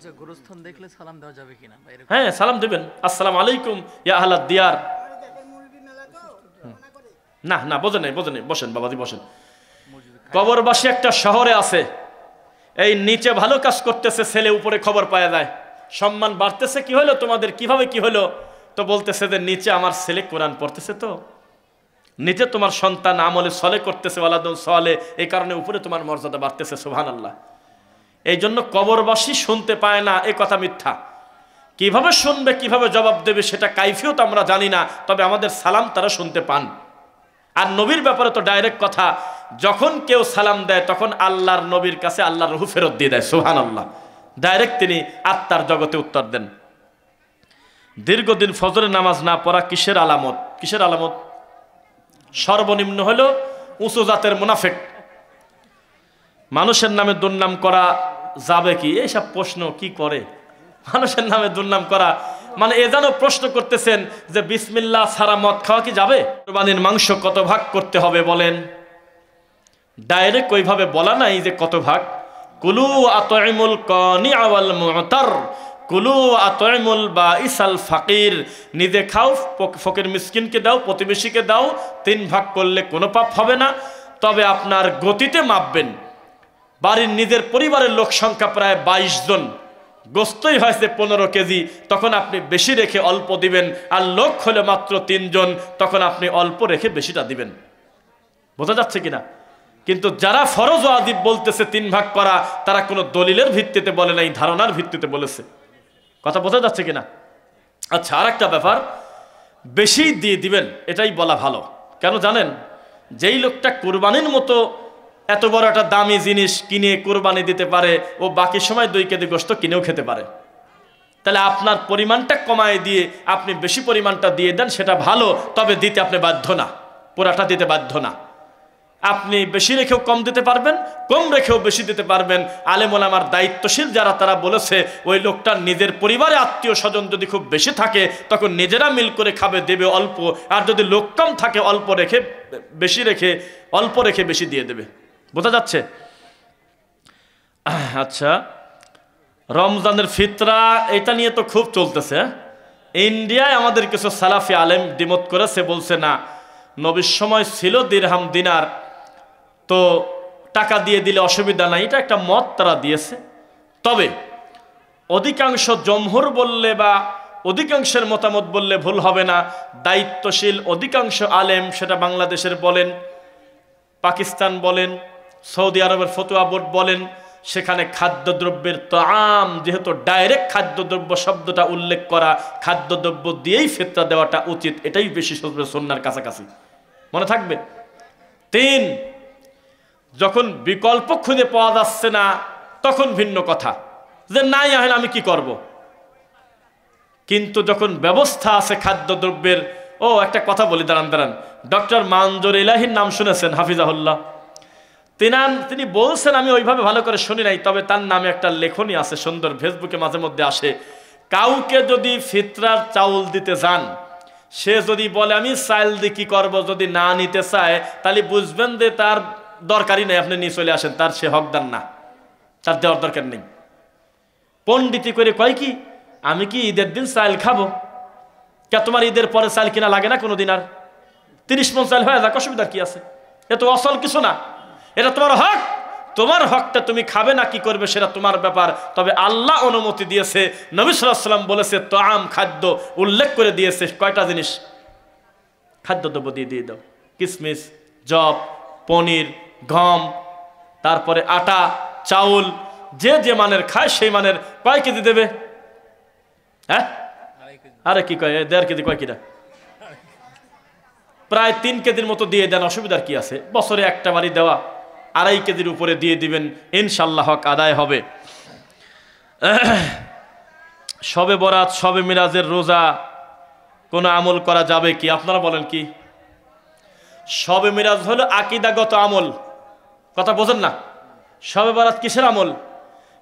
বলছে গোরস্থান দেখলে সালাম দেওয়া যাবে কিনা? হ্যাঁ, সালাম দেবেন, আসসালামু আলাইকুম ইয়া আহলাদ দিয়ার। না না, বোঝেন নাই, বসেন বাবাজি বসেন। কবরবাসী একটা শহরে আছে, এই নিচে ভালো কাজ করতেছে ছেলে, উপরে খবর পাওয়া যায়, সম্মান বাড়তেছে। কি হলো তোমাদের, কিভাবে কি হলো? তো বলতেছে যে নিচে আমার ছেলে কোরআন পড়তেছে, তো নিচে তোমার সন্তান আমলে সলে করতেছে, ওয়ালাদুন সলে, এই কারণে উপরে তোমার মর্যাদা বাড়তেছে। সুবহানাল্লাহ। এই জন্য কবরবাসী শুনতে পায় না, এই কথা মিথ্যা। কিভাবে শুনবে, কিভাবে জবাব দেবে, সেটা কাইফিয়ত আমরা জানি না, তবে আমাদের সালাম তারা শুনতে পান। আর নবীর ব্যাপারে তো ডাইরেক্ট কথা, যখন কেউ সালাম দেয় তখন আল্লাহর নবীর কাছে আল্লাহর রূহ ফেরত দিয়ে দেয়। সুবহানাল্লাহ। ডাইরেক্ট তিনি আত্মার জগতে উত্তর দেন। দীর্ঘদিন ফজরের নামাজ না পড়া কিসের আলামত? কিসের আলামত? সর্বনিম্ন হলো উঁচু জাতের মুনাফিক। মানুষের নামে দুর্নাম করা যাবে কি? এইসব প্রশ্ন কি করে? মানুষের নামে দুর্নাম করা মানে এ যেন প্রশ্ন করতেছেন যে বিসমিল্লাহ ছাড়া মদ খাওয়া কি যাবে? কুরবানির মাংস কত ভাগ করতে হবে বলেন? ডাইরেক্ট ওইভাবে বলা নাই যে কত ভাগ। কুলু আতইমুল কানিআ ওয়াল মু'তার, কুলু আতইমুল বাইসাল ফাকির। নিজে খাও, ফকির মিসকিনকে দাও, প্রতিবেশীকে দাও। 3 ভাগ করলে কোনো পাপ হবে না, তবে আপনার গতিতে মাপবেন। বাড়ির নিজের পরিবারের লোক সংখ্যা প্রায় 22 জন, গোস্তই হয়েছে 15 কেজি, তখন আপনি বেশি রেখে অল্প দিবেন। আর লোক হলে মাত্র 3 জন, তখন আপনি অল্প রেখে বেশিটা দিবেন। বোঝা যাচ্ছে কিনা? কিন্তু যারা ফরজ ওয়াজিব বলতেছে 3 ভাগ করা, তারা কোনো দলিলের ভিত্তিতে বলে নাই, ধারণার ভিত্তিতে বলেছে। কথা বোঝা যাচ্ছে কিনা? আচ্ছা, আর একটা ব্যাপার, বেশি দিয়ে দিবেন এটাই বলা ভালো। কেন জানেন? যেই লোকটা কুরবানির মতো এত বড় একটা দামি জিনিস কিনে কুরবানি দিতে পারে, ও বাকি সময় 2 কেজি গোশত কিনেও খেতে পারে। তাহলে আপনার পরিমাণটা কমায় দিয়ে আপনি বেশি পরিমাণটা দিয়ে দেন, সেটা ভালো, তবে দিতে আপনি বাধ্য না, পুরাটা দিতে বাধ্য না। আপনি বেশি রেখেও কম দিতে পারবেন, কম রেখেও বেশি দিতে পারবেন। আলেম ওলামার দায়িত্বশীল যারা, তারা বলেছে ওই লোকটার নিজের পরিবারে আত্মীয় স্বজন যদি খুব বেশি থাকে, তখন নিজেরা মিল করে খাবে, দেবে অল্প। আর যদি লোক কম থাকে, অল্প রেখে বেশি রেখে, অল্প রেখে বেশি দিয়ে দেবে। বোঝা যাচ্ছে? আচ্ছা, রমজানের ফিতরা, এটা নিয়ে তো খুব চলতেছে। ইন্ডিয়ায় আমাদের কিছু সালাফি আলেম দ্বিমত করেছে, বলছে না, নবীর সময় ছিল দিরহাম দিনার, তো টাকা দিয়ে দিলে অসুবিধা নাই, এটা একটা মত তারা দিয়েছে। তবে অধিকাংশ জমহুর বললে বা অধিকাংশের মতামত বললে ভুল হবে না। দায়িত্বশীল অধিকাংশ আলেম, সেটা বাংলাদেশের বলেন, পাকিস্তান বলেন, সৌদি আরবের ফতোয়া বোর্ড বলেন, সেখানে খাদ্যদ্রব্যের তাআম, যেহেতু ডাইরেক্ট খাদ্যদ্রব্য শব্দটা উল্লেখ করা, খাদ্যদ্রব্য দিয়েই ফিতরা দেওয়াটা উচিত, এটাই বেশি সুন্নাহর কাছাকাছি। মনে থাকবে। 3, যখন বিকল্প খুঁজে পাওয়া যাচ্ছে না, তখন ভিন্ন কথা, যে নাই আহেন আমি কি করব। কিন্তু যখন ব্যবস্থা আছে খাদ্যদ্রব্যের, একটা কথা বলি, দাঁড়ান, ডক্টর মানজুর ইলাহির নাম শুনেছেন, হাফিজাহুল্লাহ। তিনি বলছেন, আমি ওইভাবে ভালো করে শুনি নাই, তবে তার নামে একটা লেখনী আছে সুন্দর, ফেসবুকে মাঝে মধ্যে আসে। কাউকে যদি ফিতরার চাউল দিতে যান, সে যদি বলে আমি চাল দিয়ে কি করবো, যদি না নিতে চায়, তাহলে বুঝবেন যে তার দরকারই নেই, আপনি নিয়ে চলে আসেন, তার সে হকদার না, তার দেওয়ার দরকার নেই। পণ্ডিতি করে কয় কি, আমি কি ঈদের দিন চাল খাবো? কে তোমার ঈদের পরে চাল কিনা লাগে না কোনোদিন? আর 30 মণ চাল হয়ে যাক, অসুবিধার কি আছে? এ তো অসল কিছু না, এটা তোমার হক। তোমার হকটা তুমি খাবে না কি করবে সেটা তোমার ব্যাপার। তবে আল্লাহ অনুমতি দিয়েছে, নবী সাল্লাল্লাহু আলাইহি ওয়াসাল্লাম বলেছে, তাআম খাদ্য উল্লেখ করে দিয়েছে কয়টা জিনিস, খাদ্যদ্রব্য দিয়ে দাও। কিশমিশ, জব, পনির, গম, তারপরে আটা, চাউল, যে মানের খায় সেই মানের। কয় কেজি দেবে? হ্যাঁ, আরে কি কয়, 1.5 কেজি, কয় কিনা? প্রায় 3 কেজির মতো দিয়ে দেন, অসুবিধার কি আছে? বছরে একটা বাড়ি দেওয়া, 2.5 কেজির উপরে দিয়ে দিবেন, ইনশাল্লাহ হক আদায় হবে। শবে বরাত, শবে মিরাজের রোজা কোনো আমল করা যাবে কি? আপনারা বলেন কি? শবে মিরাজ হলো আকীদাগত আমল, কথা বোঝেন না? শবে বরাত কিসের আমল?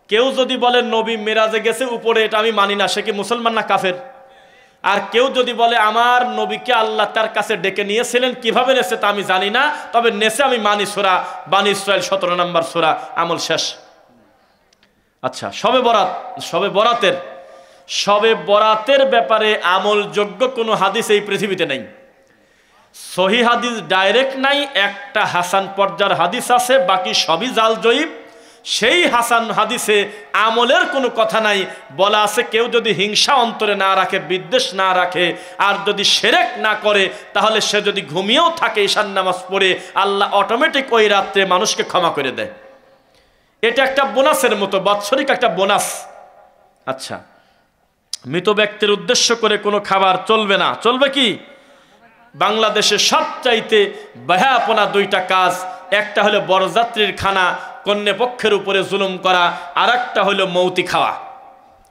কেউ যদি বলে নবী মিরাজে গেছে উপরে, এটা আমি মানি না, সে কি মুসলমান না কাফের? আর কেউ যদি বলে আমার নবীকে আল্লাহ তার কাছে ডেকে নিয়েছিলেন, কিভাবে নেছে তা আমি জানি না, তবে নেছে আমি মানি, সূরা বানী ইসরাইল 17 নম্বর সূরা, আমল শেষ। আচ্ছা, শবে বরাতের ব্যাপারে আমলযোগ্য কোনো হাদিস এই পৃথিবীতে নেই। সহি হাদিস ডাইরেক্ট নাই, একটা হাসান পর্যায়ের হাদিস আছে, বাকি সবই জাল জয়ীব। সেই হাসান হাদিসে আমলের কোনো কথা নাই। বলা আছে কেউ যদি হিংসা অন্তরে না রাখে, বিদ্বেষ না রাখে, আর যদি শিরক না করে, তাহলে সে যদি ঘুমিয়েও থাকে ঈশান নামাজ পড়ে, আল্লাহ অটোমেটিক ওই রাত্রে মানুষকে ক্ষমা করে দেয়। এটা একটা বোনাসের মতো, বাৎসরিক একটা বোনাস। আচ্ছা, মৃত ব্যক্তির উদ্দেশ্য করে কোনো খাবার চলবে না। চলবে কি? বাংলাদেশে সবচাইতে বেহায়াপনা দুইটা কাজ, একটা হলো বরযাত্রীর খানা, কন্যা পক্ষের উপরে জুলুম করা, আর একটা হলো মৌতি খাওয়া।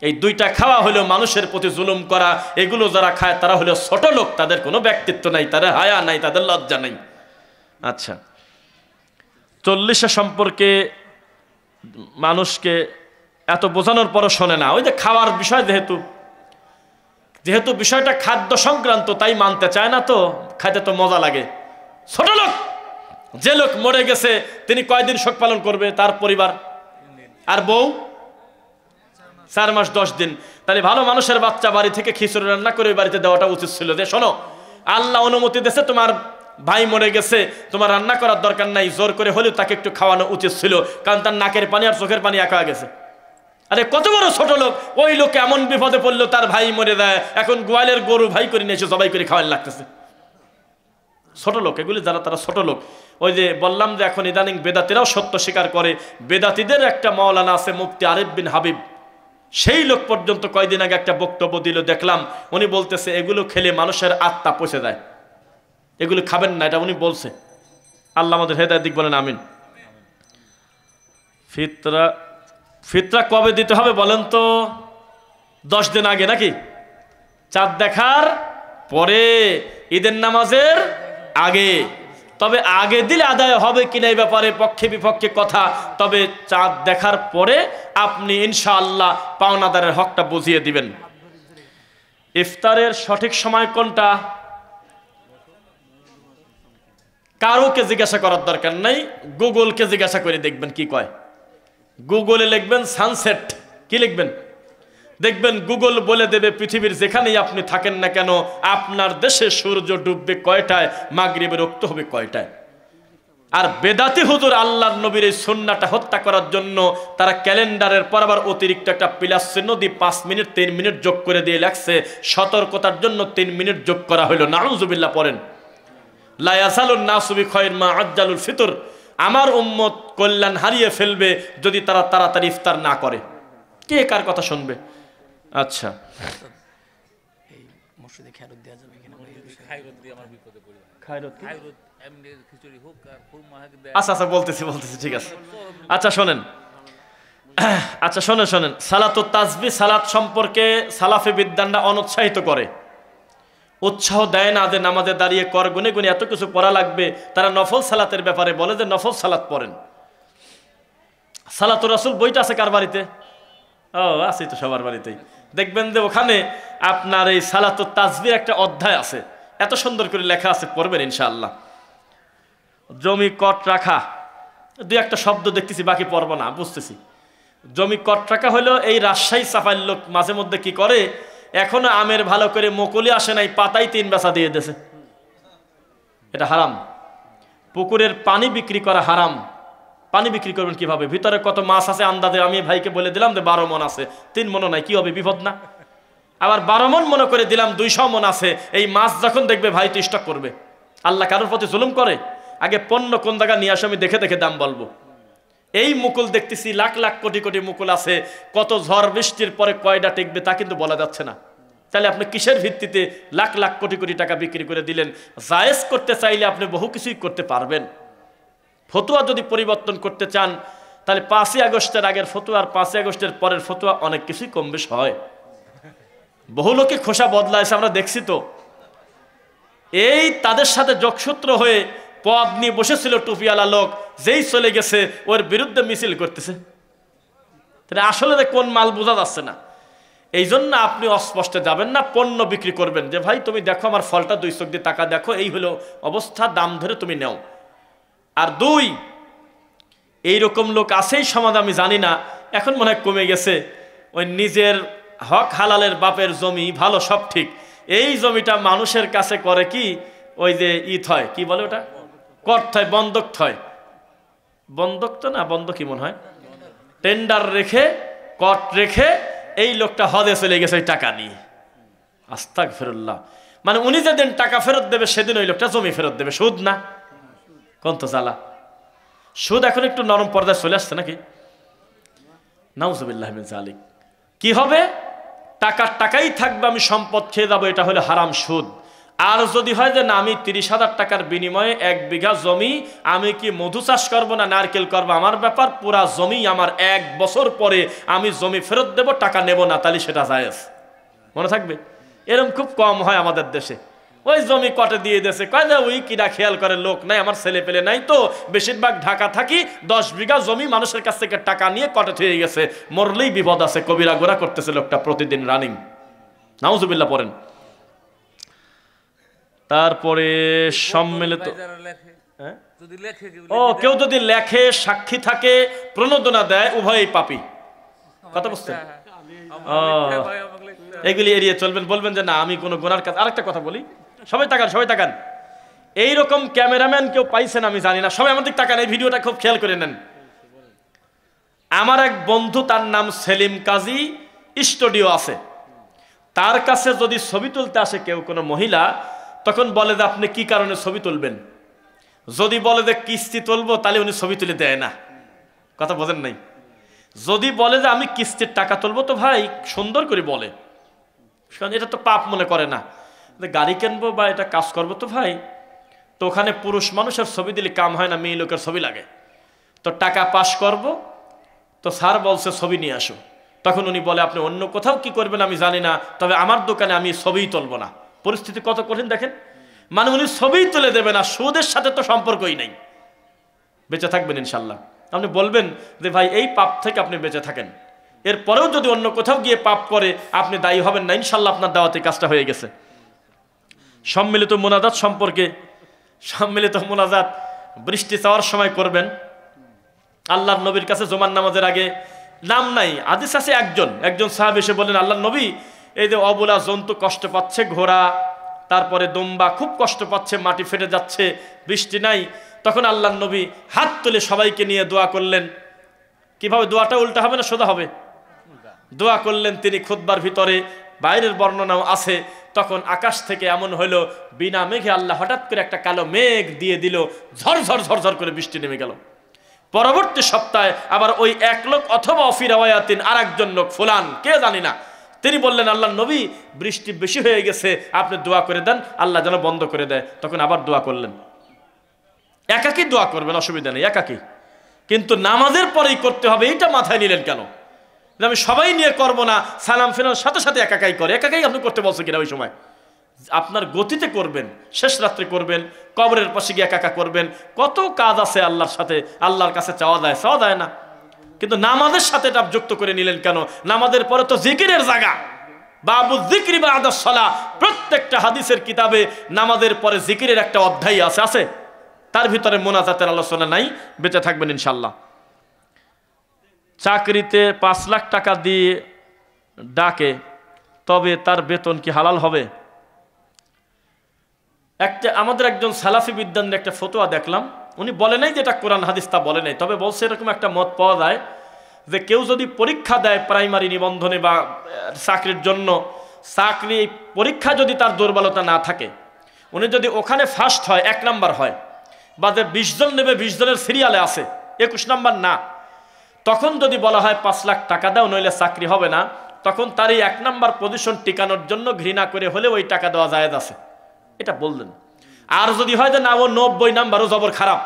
এই দুইটা খাওয়া হলো মানুষের প্রতি জুলুম করা। এগুলো যারা খায় তারা হলো ছোট লোক, তাদের কোনো ব্যক্তিত্ব নাই, তাদের হায়া নাই, তাদের লজ্জা নাই। আচ্ছা, 40 সম্পর্কে মানুষকে এত বোঝানোর পরও শোনে না। ওই যে খাওয়ার বিষয়, যেহেতু বিষয়টা খাদ্য সংক্রান্ত, তাই মানতে চায় না। তো খাইতে তো মজা লাগে। ছোট লোক, যে লোক মরে গেছে তিনি কয়দিন শোক পালন করবে? তার পরিবার আর বউ 4 মাস 10 দিন। তাহলে ভালো মানুষের বাচ্চা বাড়ি থেকে খিচুড়ি রান্না করে ওই বাড়িতে দেওয়াটা উচিত ছিল, যে শোনো আল্লাহ অনুমতি দিয়েছে, তোমার ভাই মরে গেছে, তোমার রান্না করার দরকার নাই, জোর করে হলেও তাকে একটু খাওয়ানো উচিত ছিল, কারণ তার নাকের পানি আর চোখের পানি একা গেছে। আরে কত বড় ছোট লোক! ওই লোক এমন বিপদে পড়লো, তার ভাই মরে দেয়, এখন গোয়ালের গরু ভাই করে নিয়ে এসে জবাই করে খাওয়ান লাগতেছে। ছোট লোক এগুলি, যারা তারা ছোট লোক। ওই যে বললাম যে এখন ইদানিং বেদাতিরাও সত্য স্বীকার করে। বেদাতিদের একটা মাওলানা আছে, মুফতি আরিফ বিন হাবিব, সেই লোক পর্যন্ত কয়দিন আগে একটা বক্তব্য দিল, দেখলাম উনি বলতেছে এগুলো খেলে মানুষের আত্মা পচে যায়, এগুলো খাবেন না, এটা উনি বলছে। আল্লাহ আমাদের হেদায়েত দিক, বলেন আমিন। ফিতরা কবে দিতে হবে বলেন তো? 10 দিন আগে নাকি? চাঁদ দেখার পরে, ঈদের নামাজের আগে। তবে আগে দিলে আদায় হবে কিনা এই ব্যাপারে পক্ষে বিপক্ষে কথা। তবে চাঁদ দেখার পরে আপনি ইনশাআল্লাহ পাওনাদারের হকটা বুঝিয়ে দিবেন। ইফতারের সঠিক সময় কোনটা? কারোকে জিজ্ঞাসা করার দরকার নাই, গুগলকে জিজ্ঞাসা করে দেখবেন কি কয়। গুগলে লিখবেন সানসেট, কি লিখবেন? দেখবেন গুগল বলে দেবে পৃথিবীর যেখানেই আপনি থাকেন না কেন, আপনার দেশে সূর্য ডুববে কয়টায়, মাগরিবে রক্ত হবে কয়টায়। আর বেদাতি হুজুর আল্লাহর নবীর এই সুন্নাহটা হত্যা করার জন্য তারা ক্যালেন্ডারের পর আবার অতিরিক্ত একটা প্লাস চিহ্ন দিয়ে 5 মিনিট 3 মিনিট যোগ করে দিয়ে লাগছে, সতর্কতার জন্য 3 মিনিট যোগ করা হলো। নাউযুবিল্লাহ পড়েন। লা ইয়াসালুন নাসু বিখাইর মা আজ্জালুল ফিতর। আমার উম্মত কল্যাণ হারিয়ে ফেলবে যদি তারা তাড়াতাড়ি ইফতার না করে। কে কার কথা শুনবে? আচ্ছা, এই মসজিদে খায়রত দেওয়া যাবে কিনা? খায়রত দিয়ে আমার বিপদে পড়ে যায়। খায়রত কি? খায়রত এমনি খিচুড়ি হোক আর খুরমা হোক দেয়। আচ্ছা বলতেছি, ঠিক আছে। আচ্ছা শোনেন, শোনেন। সালাতুত তাসবিহ, সালাত সম্পর্কে সালাফে বিদ্যানরা অনুৎসাহিত করে, উৎসাহ দেয় না যে নামাজে দাঁড়িয়ে কর গুনে গুনে এত কিছু পড়া লাগবে। তারা নফল সালাতের ব্যাপারে বলে যে নফল সালাত পড়েন। সালাতুর রাসূল বইটা আছে কার বাড়িতে? ও, আছে তো সবার বাড়িতেই। দেখবেন যে ওখানে আপনার এই সালাতুত তাসবিহ একটা অধ্যায় আছে, এত সুন্দর করে লেখা আছে, পড়বেন ইনশাআল্লাহ। জমি কট রাখা, 2-1 শব্দ দেখতেছি, বাকি পড়ব না, বুঝতেছি। জমি কট রাখা হলো এই রাজশাহী চাপাইল লোক মাঝে মধ্যে কি করে, এখনো আমের ভালো করে মুকুলি আসে নাই, পাতায় 3 বেচা দিয়ে দিয়েছে। এটা হারাম। পুকুরের পানি বিক্রি করা হারাম। পানি বিক্রি করবেন কিভাবে? ভিতরে কত মাছ আছে আন্দাজে আমি ভাইকে বলে দিলাম যে 12 মণ আছে, 3 মণও নাই, কি হবে? বিপদ না? আবার 12 মণ মনে করে দিলাম, 200 মণ আছে। এই মাছ যখন দেখবে ভাই তো স্টক করবে। আল্লাহ কারোর প্রতি জুলুম করে? আগে পণ্য কোন জায়গা নিয়ে আসে আমি দেখে দেখে দাম বলবো। এই মুকুল দেখতেছি লাখ লাখ কোটি কোটি মুকুল আছে, কত ঝড় বৃষ্টির পরে কয়টা টিকবে তা কিন্তু বলা যাচ্ছে না। তাহলে আপনি কিসের ভিত্তিতে লাখ লাখ কোটি কোটি টাকা বিক্রি করে দিলেন? জায়েজ করতে চাইলে আপনি বহু কিছুই করতে পারবেন। ফতোয়া যদি পরিবর্তন করতে চান তাহলে 5ই আগস্টের আগের ফতোয়া আর 5ই আগস্টের পরের ফতোয়া অনেক কিছুই কম বেশ হয়। বহু লোকে খোসা বদলাইছে, আমরা দেখছি তো। এই তাদের সাথে যোগসূত্র হয়ে পদ নিয়ে বসেছিল টুপিওয়ালা লোক, যেই চলে গেছে ওর বিরুদ্ধে মিছিল করতেছে। তাহলে আসলে কোন মাল বোঝা যাচ্ছে না। এই জন্য আপনি অস্পষ্টে যাবেন না, পণ্য বিক্রি করবেন যে ভাই তুমি দেখো আমার ফলটা 2 চোখ দিয়ে টাকা দেখো, এই হলো অবস্থা, দাম ধরে তুমি নেও। আর 2, এইরকম লোক আছেই সমাজ, আমি জানি না, এখন মনে হয় কমে গেছে। ওই নিজের হক হালালের বাপের জমি ভালো সব ঠিক, এই জমিটা মানুষের কাছে করে কি ওই যে হয় কি বলে ওটা কর থয়, বন্ধক থয়, বন্ধক তো না বন্ধকই মনে হয়, টেন্ডার রেখে কট রেখে এই লোকটা হদে চলে গেছে ওই টাকা নিয়ে। আস্তাগফিরুল্লাহ। মানে উনি যেদিন টাকা ফেরত দেবে সেদিন ওই লোকটা জমি ফেরত দেবে। সুদ না কোন তো জ্বালা। সুদ এখন একটু নরম পর্দায় চলে আসছে নাকি? নাউজুবিল্লাহ মিন যালিক। কি হবে? টাকাই থাকবে, আমি সম্পদ খেয়ে যাবো, এটা হলো হারাম সুদ। আর যদি হয় যে না আমি 30,000 টাকার বিনিময়ে 1 বিঘা জমি, আমি কি মধু চাষ করবো না নারকেল করবো আমার ব্যাপার, পুরা জমি আমার 1 বছর পরে আমি জমি ফেরত দেব, টাকা নেব না, তাহলে সেটা জায়েজ। মনে থাকবে এরকম খুব কম হয় আমাদের দেশে। ওই জমি কটে দিয়ে দেশে কয় না ওই কিনা খেয়াল করে লোক নাই, আমার ছেলে পেলে নাই তো, বেশিরভাগ ঢাকা থাকি, 10 বিঘা জমি মানুষের কাছ থেকে টাকা নিয়ে কটে হয়ে গেছে, মরলেই বিপদ আছে, কবিরা গোরা করতেছে লোকটা প্রতিদিন রানিং। নাউজুবিল্লাহ পড়েন। তারপরে সম্মিলিত কেউ যদি লেখে, সাক্ষী থাকে, প্রণোদনা দেয়, উভয়ই পাপী। কথা বুঝছেন? এগুলি এড়িয়ে চলবেন, বলবেন যে না আমি কোনো গুনার কাজ। আরেকটা কথা বলি, সবাই তাকান। এইরকম ক্যামেরাম্যান কেউ পাইছেন আমি জানি না, সবাই আমাদের তাকান, এই ভিডিওটা খুব খেয়াল করে নেন। আমার এক বন্ধু, তার নাম সেলিম কাজী, স্টুডিও আছে, তার কাছে যদি ছবি তুলতে আসে কেউ কোনো মহিলা, তখন বলে যে আপনি কি কারণে ছবি তুলবেন। যদি বলে যে কিস্তি তুলবো, তাহলে উনি ছবি তুলে দেয় না। কথা বোঝেন নাই? যদি বলে যে আমি কিস্তির টাকা তুলবো, তো ভাই সুন্দর করে বলে, কারণ এটা তো পাপ মনে করে না, গাড়ি কিনবো বা এটা কাজ করবো, তো ভাই তো ওখানে পুরুষ মানুষের ছবি দিলে কাম হয় না, মেয়ে লোকের ছবি লাগে, তো টাকা পাস করব, তো স্যার বলছে ছবি নিয়ে আসো। তখন উনি বলে আপনি অন্য কোথাও কি করবেন আমি জানি না, তবে আমার দোকানে আমি ছবিই তুলবো না। পরিস্থিতি কত কঠিন দেখেন। মানে উনি ছবিই তুলে দেবে না, সুদের সাথে তো সম্পর্কই নেই। বেঁচে থাকবেন ইনশাল্লাহ। আপনি বলবেন যে ভাই এই পাপ থেকে আপনি বেঁচে থাকেন, এরপরেও যদি অন্য কোথাও গিয়ে পাপ করে আপনি দায়ী হবেন না, ইনশাল্লাহ আপনার দাওয়াতে কাজটা হয়ে গেছে। সম্মিলিত মোনাজাত সম্পর্কে, সম্মিলিত মোনাজাত বৃষ্টি চাওয়ার সময় করবেন। আল্লাহর নবীর কাছে জুমার নামাজের আগে, নাম নাই, হাদিস আছে, একজন সাহাবী এসে বললেন আল্লাহর নবী, এই যে অবলা জন্তু কষ্ট পাচ্ছে, ঘোড়া তারপরে দুম্বা খুব কষ্ট পাচ্ছে, মাটি ফেটে যাচ্ছে, বৃষ্টি নাই। তখন আল্লাহর নবী হাত তুলে সবাইকে নিয়ে দোয়া করলেন। কিভাবে দোয়াটা উল্টা হবে না সোজা হবে? দোয়া করলেন তিনি খুতবার ভিতরে, বাইরের বর্ণনাও আছে। তখন আকাশ থেকে এমন হইল, বিনা মেঘে আল্লাহ হঠাৎ করে একটা কালো মেঘ দিয়ে দিল, ঝরঝর করে বৃষ্টি নেমে গেল। পরবর্তী সপ্তাহে আবার ওই এক লোক অথবা অফিরাওয়াতিন আর একজন লোক ফুলান কে জানি না, তিনি বললেন আল্লাহর নবী বৃষ্টি বেশি হয়ে গেছে, আপনি দোয়া করে দেন আল্লাহ যেন বন্ধ করে দেয়। তখন আবার দোয়া করলেন। একাকি দোয়া করবেন, অসুবিধা নেই, একাকি, কিন্তু নামাজের পরেই করতে হবে, এইটা মাথায় নিলেন কেন? আমি সবাই নিয়ে করবো না, সালাম ফেরার সাথে সাথে একাকাই করে। একাকাই আপনি করতে বলছেন কিনা? ওই সময় আপনার গতিতে করবেন, শেষ রাত্রে করবেন, কবরের পাশে গিয়ে একা করবেন, কত কাজ আছে আল্লাহর সাথে, আল্লাহর কাছে চাওয়া যায় না, কিন্তু নামাজের সাথে এটা যুক্ত করে নিলেন কেন? নামাজের পরে তো জিকিরের জায়গা, বাবু যিকরি বাদাস সালাহ, প্রত্যেকটা হাদিসের কিতাবে নামাজের পরে জিকিরের একটা অধ্যায় আছে, তার ভিতরে মোনাজাতের আলোচনা নাই। বেঁচে থাকবেন ইনশাল্লাহ। চাকরিতে 5 লাখ টাকা দিয়ে ডাকে, তবে তার বেতন কি হালাল হবে? আমাদের একজন সালাফি বিদ্যানের একটা ফতোয়া দেখলাম, উনি বলে নাই যে এটা কোরআন হাদিস, তা বলে নাই, তবে বলছে এরকম একটা মত পাওয়া যায় যে কেউ যদি পরীক্ষা দেয় প্রাইমারি নিবন্ধনে বা চাকরির জন্য, চাকরি পরীক্ষা যদি তার দুর্বলতা না থাকে, উনি যদি ওখানে ফার্স্ট হয়, 1 নাম্বার হয়, বা যে 20 জন নেবে 20 জনের সিরিয়ালে আছে, 21 নাম্বার না, তখন যদি বলা হয় 5 লাখ টাকা দাও নইলে চাকরি হবে না, তখন তার এই 1 নাম্বার পজিশন টিকানোর জন্য ঘৃণা করে হলে ওই টাকা দেওয়া জায়েজ আছে, এটা বললেন। আর যদি হয় যে না ও 90 নাম্বারও জবর খারাপ,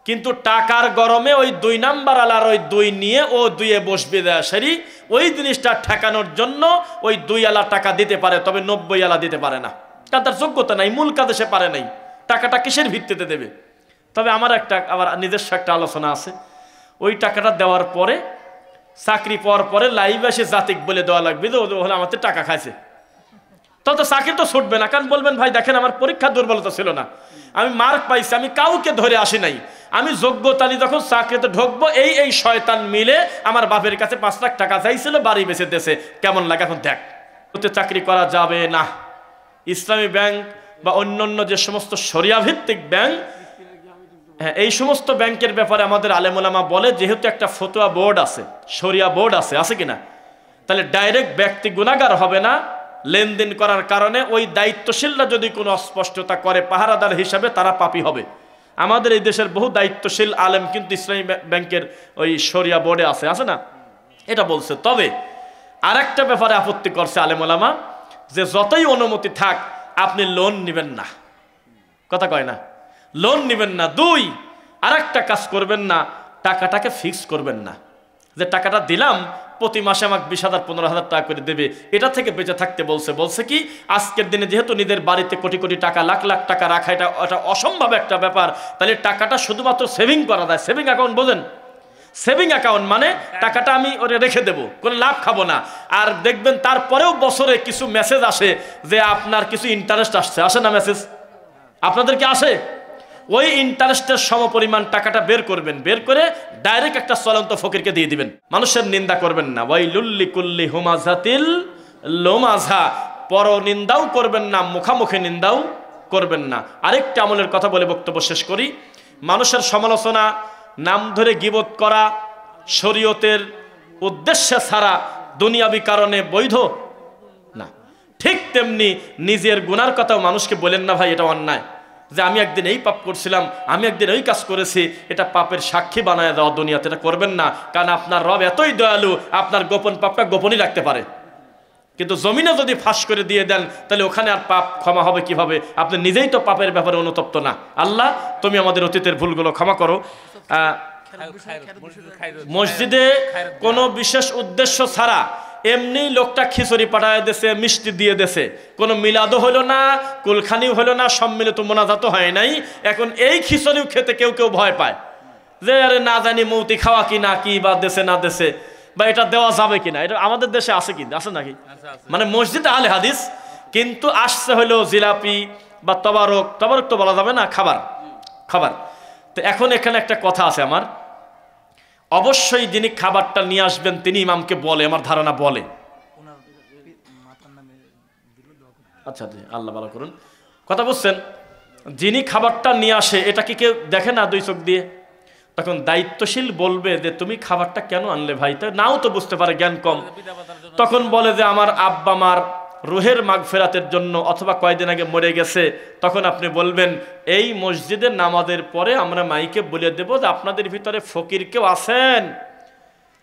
কিন্তু টাকার গরমে ওই 2 নাম্বার আলার ওই 2 নিয়ে ও 2-এ বসবে দেয়াশারি, ওই জিনিসটা ঠেকানোর জন্য ওই 2 আলা টাকা দিতে পারে, তবে 90 আলা দিতে পারে না, কারণ তার যোগ্যতা নাই, মূল কাজে সে পারে নাই, টাকাটা কিসের ভিত্তিতে দেবে? তবে আমার আবার নিজস্ব একটা আলোচনা আছে, ওই টাকাটা দেওয়ার পরে চাকরি পাওয়ার পরে লাইভ এসে জাতিক বলে দেওয়া লাগবে যে হলে আমাদের টাকা খাইছে, তত চাকরি তো ছুটবে না, কারণ বলবেন ভাই দেখেন আমার পরীক্ষার দুর্বলতা ছিল না, আমি মার্ক পাইছি, আমি কাউকে ধরে আসি নাই, আমি যোগ্যতা নিয়ে যখন চাকরিতে ঢুকবো এই শয়তান মিলে আমার বাপের কাছে 5 লাখ টাকা চাইছিল, বাড়ি বেচে দিয়েছে, কেমন লাগে এখন দেখ। চাকরি করা যাবে না। ইসলামী ব্যাংক বা অন্যান্য যে সমস্ত শরিয়া ভিত্তিক ব্যাংক, হ্যাঁ, এই সমস্ত ব্যাংকের ব্যাপারে আমাদের আলেম ওলামা বলে, যেহেতু একটা ফতোয়া বোর্ড আছে, শরিয়া বোর্ড আছে কিনা, তাহলে ডাইরেক্ট ব্যক্তি গুনাহগার হবে না। লেনদেন করার কারণে ওই দায়িত্বশীলরা যদি কোনো অস্পষ্টতা করে পাহারাদার হিসাবে তারা পাপী হবে। আমাদের এই দেশের বহু দায়িত্বশীল আলেম কিন্তু ইসলামী ব্যাংকের ওই শরিয়া বোর্ডে আছে না, এটা বলছে। তবে আর একটা ব্যাপারে আপত্তি করছে আলেম ওলামা, যে যতই অনুমতি থাক আপনি লোন নেবেন না, কথা কয় না, লোন নেবেন না। 2, আর একটা কাজ করবেন না, টাকাটাকে ফিক্স করবেন না, যে টাকাটা দিলাম প্রতি মাসে আমাকে 20,000 15,000 টাকা করে দেবে, এটা থেকে বেঁচে থাকতে বলছে কি আজকের দিনে যেহেতু নিজের বাড়িতে কোটি কোটি টাকা লাখ লাখ টাকা রাখা এটা অসম্ভব একটা ব্যাপার, তাহলে টাকাটা শুধুমাত্র সেভিং করা যায়। সেভিং অ্যাকাউন্ট বোঝেন? সেভিং অ্যাকাউন্ট মানে টাকাটা আমি ওরে রেখে দেবো, কোনো লাভ খাবো না। আর দেখবেন তারপরেও বছরে কিছু মেসেজ আসে যে আপনার কিছু ইন্টারেস্ট আসে না মেসেজ? আপনাদের কি আসে? ওই ইন্টারেস্টের সমপরিমাণ টাকাটা বের করবেন, বের করে ডাইরেক্ট একটা চলন্ত ফকিরকে দিয়ে দিবেন। মানুষের নিন্দা করবেন না। ওয়াইলুল লিকুল্লি হুমাযাতিল লুমাযা, পর নিন্দাও করবেন না, মুখামুখি নিন্দাও করবেন না। আরেকটা আমলের কথা বলে বক্তব্য শেষ করি। মানুষের সমালোচনা, নাম ধরে গীবত করা শরীয়তের উদ্দেশ্যে ছাড়া দুনিয়াবি কারণে বৈধ না। ঠিক তেমনি নিজের গুনার কথাও মানুষকে বলেন না, ভাই এটা অন্যায়, যে আমি একদিন এই পাপ করছিলাম, আমি একদিন ওই কাজ করেছি, এটা পাপের সাক্ষী বানায় দেওয়া দুনিয়াতে, এটা করবেন না। কারণ আপনার রব এতই দয়ালু, আপনার গোপন পাপটা গোপনই রাখতে পারে। কিন্তু জমিনে যদি ফাঁস করে দিয়ে দেন, তাহলে ওখানে আর পাপ ক্ষমা হবে কিভাবে? আপনি নিজেই তো পাপের ব্যাপারে অনুতপ্ত না। আল্লাহ তুমি আমাদের অতীতের ভুলগুলো ক্ষমা করো। মসজিদে কোনো বিশেষ উদ্দেশ্য ছাড়া এমনি লোকটা খিচুড়ি পাঠায় দেছে, মিষ্টি দিয়ে দেছে, কোনো মিলাদও হলো না, কুলখানিও হলো না, সম্মিলিত মোনাজাতও হয় নাই। এখন এই খিচুড়িও খেতে কেউ ভয় পায় যে আরে না জানি মৌতি খাওয়া কি না কি, বা দেশে না দেশে, বা এটা দেওয়া যাবে কিনা। এটা আমাদের দেশে আছে কি আছে নাকি? মানে মসজিদে আলে হাদিস, কিন্তু আসছে হলো জিলাপি বা তবারক তো বলা যাবে না, খাবার। তো এখন এখানে একটা কথা আছে আমার, অবশ্যই যিনি খাবারটা নিয়ে আসবেন তিনি ইমামকে বলে, আমার ধারণা বলে। আচ্ছা আল্লাহ ভালো করুন, কথা বুঝছেন? যিনি খাবারটা নিয়ে আসে এটা কি কেউ দেখে না 2 চোখ দিয়ে? তখন দায়িত্বশীল বলবে যে তুমি খাবারটা কেন আনলে ভাই? তো নাও তো বুঝতে পারে, জ্ঞান কম। তখন বলে যে আমার আব্বা মার রুহের মাগফিরাতের জন্য, অথবা কয়দিন আগে মরে গেছে। তখন আপনি বলবেন এই মসজিদের নামাজের পরে আমরা মাইকে বলে দেব যে আপনাদের ভিতরে ফকির কেউ আছেন,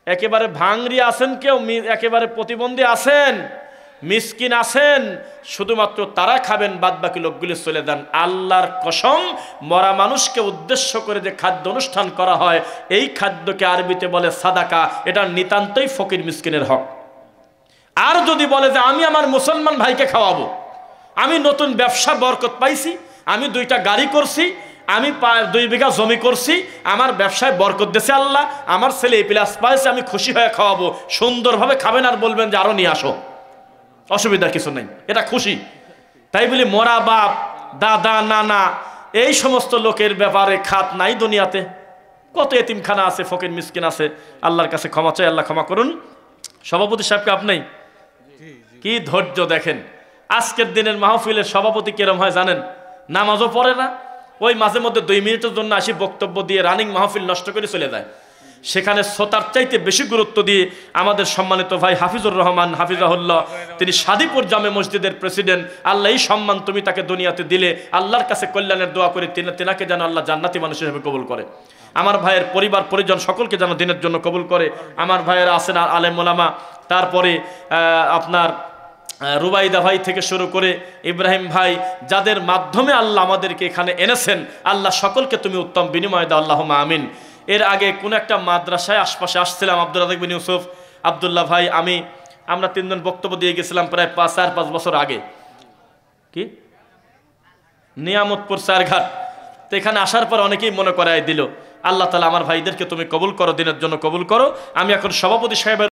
একেবারে ভাঙরি আছেন, কেউ একেবারে প্রতিবন্ধী আছেন, মিসকিন আছেন, শুধুমাত্র তারা খাবেন, বাদ বাকি লোকগুলি চলে যান। আল্লাহর কসম, মরা মানুষকে উদ্দেশ্য করে যে খাদ্য অনুষ্ঠান করা হয়, এই খাদ্যকে আরবিতে বলে সাদাকা। এটা নিতান্তই ফকির মিসকিনের হক। আর যদি বলে যে আমি আমার মুসলমান ভাইকে খাওয়াবো, আমি নতুন ব্যবসা বরকত পাইছি, আমি 2টা গাড়ি করছি, আমি 2 বিঘা জমি করছি, আমার ব্যবসায় বরকত দিয়েছে আল্লাহ, আমার ছেলে এই প্লাস পাইছে, আমি খুশি হয়ে খাওয়াবো, সুন্দরভাবে খাবেন, আর বলবেন যে আরো নিয়ে আসো, অসুবিধার কিছু নেই, এটা খুশি। তাই বলি মরা বাপ, দাদা, নানা, এই সমস্ত লোকের ব্যাপারে খাত নাই দুনিয়াতে। কত এতিমখানা আছে, ফকির মিসকিন আছে। আল্লাহর কাছে ক্ষমা চাই, আল্লাহ ক্ষমা করুন। সভাপতি সাহেবকে আপনি কি ধৈর্য দেখেন। আজকের দিনের মাহফিলের সভাপতি কিরম হয় জানেন? নামাজও পড়ে না, ওই মাঝে মধ্যে 2 মিনিটের জন্য আসি বক্তব্য দিয়ে রানিং মাহফিল নষ্ট করে চলে যায়। সেখানে শ্রোতার চাইতে বেশি গুরুত্ব দিয়ে আমাদের সম্মানিত ভাই হাফিজুর রহমান হাফিজাহুল্লাহ, তিনি সাদিপুর জামে মসজিদের প্রেসিডেন্ট, আল্লাহ এই সম্মান তুমি তাকে দুনিয়াতে দিলে, আল্লাহর কাছে কল্যাণের দোয়া করে তিনাকে যেন আল্লাহ জান্নাতি মানুষ হিসেবে কবুল করে। আমার ভাইয়ের পরিবার পরিজন সকলকে যেন দিনের জন্য কবুল করে। আমার ভাইয়েরা আছেন আলেম ওলামা, তারপরে আপনার রুবাইদা ভাই থেকে শুরু করে ইব্রাহিম ভাই, যাদের মাধ্যমে আল্লাহ আমাদেরকে এখানে এনেছেন, আল্লাহ সকলকে তুমি উত্তম বিনিময় দাও, আল্লাহুম্মা আমিন। এর আগে কোন একটা মাদ্রাসায় আশপাশে আসছিলাম, আব্দুল রাজাক বিন ইউসুফ, আব্দুল্লাহ ভাই, আমরা 3 জন বক্তব্য দিয়ে গেছিলাম প্রায় 4-5 বছর আগে, কি নিয়ামতপুর চারঘাট। তো এখানে আসার পর অনেকেই মনে করায় দিল। আল্লাহ তাআলা আমার ভাইদেরকে তুমি কবুল করো, দিনের জন্য কবুল করো। আমি এখন সভাপতি সাহেবের